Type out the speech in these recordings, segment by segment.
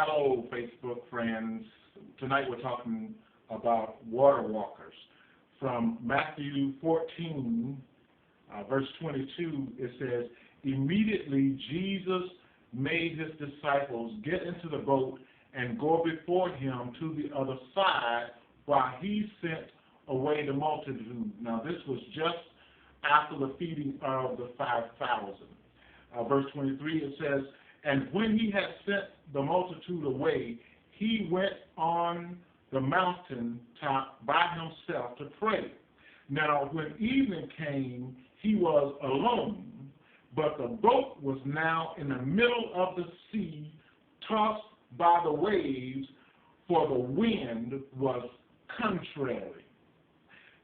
Hello, Facebook friends. Tonight we're talking about water walkers. From Matthew 14, verse 22, it says, "Immediately Jesus made his disciples get into the boat and go before him to the other side while he sent away the multitude." Now this was just after the feeding of the 5,000. Verse 23, it says, "And when he had sent the multitude away, he went on the mountain top by himself to pray. Now when evening came, he was alone, but the boat was now in the middle of the sea, tossed by the waves, for the wind was contrary.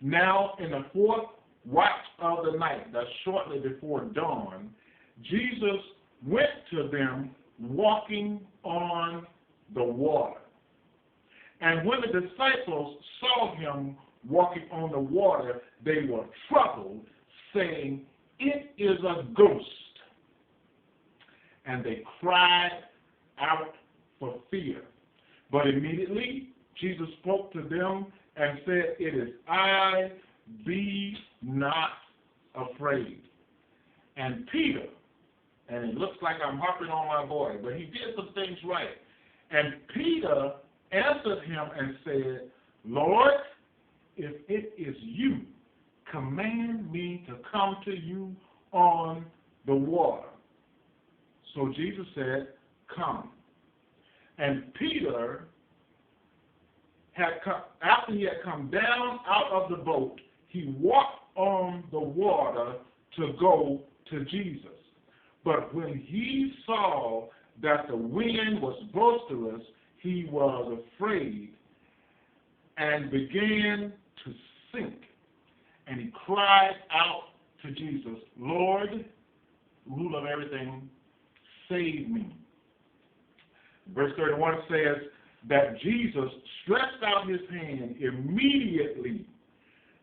Now in the fourth watch of the night, that's shortly before dawn, Jesus went to them walking on the water. And when the disciples saw him walking on the water, they were troubled, saying, 'It is a ghost.' And they cried out for fear. But immediately Jesus spoke to them and said, 'It is I, be not afraid.' And Peter, and it looks like I'm harping on my boy, but he did some things right. And Peter answered him and said, 'Lord, if it is you, command me to come to you on the water.' So Jesus said, 'Come.' And Peter after he had come down out of the boat, he walked on the water to go to Jesus. But when he saw that the wind was boisterous, he was afraid and began to sink. And he cried out to Jesus, 'Lord, ruler of everything, save me.' Verse 31 says that Jesus stretched out his hand immediately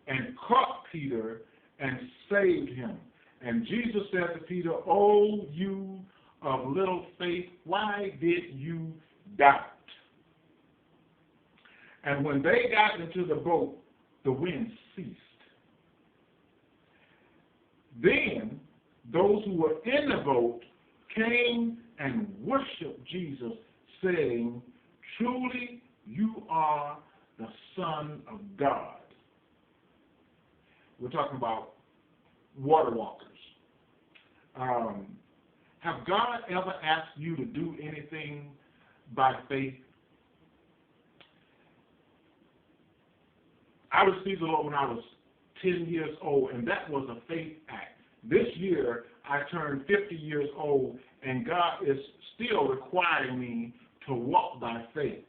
and caught Peter and saved him. And Jesus said to Peter, 'O you of little faith, why did you doubt?' And when they got into the boat, the wind ceased. Then those who were in the boat came and worshiped Jesus, saying, 'Truly you are the Son of God.'" We're talking about water walkers. Have God ever asked you to do anything by faith? I received the Lord when I was 10 years old, and that was a faith act. This year, I turned 50 years old, and God is still requiring me to walk by faith.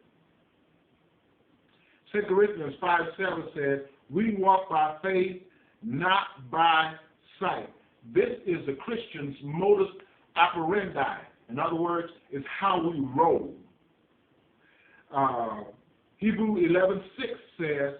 2 Corinthians 5:7 says, "We walk by faith, not by sight." This is the Christian's modus operandi. In other words, it's how we roll. Hebrews 11:6 says,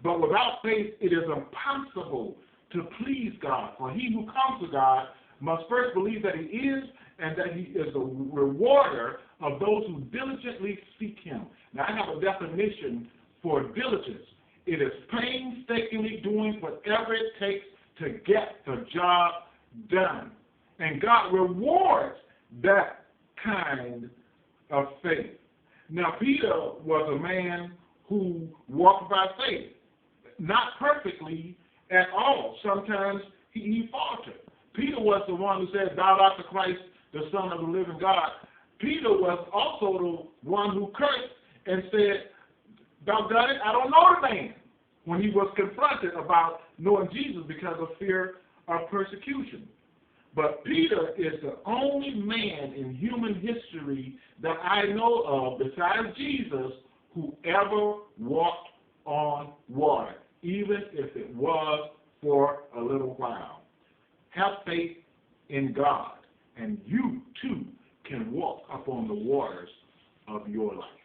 "But without faith it is impossible to please God. For he who comes to God must first believe that he is, and that he is a rewarder of those who diligently seek him." Now I have a definition for diligence. It is painstakingly doing whatever it takes to get the job done. And God rewards that kind of faith. Now Peter was a man who walked by faith. Not perfectly at all. Sometimes he faltered. Peter was the one who said, "Thou art the Christ, the Son of the living God." Peter was also the one who cursed and said, "Thou done it, I don't know the man," when he was confronted about knowing Jesus because of fear of persecution. But Peter is the only man in human history that I know of, besides Jesus, who ever walked on water, even if it was for a little while. Have faith in God, and you too can walk upon the waters of your life.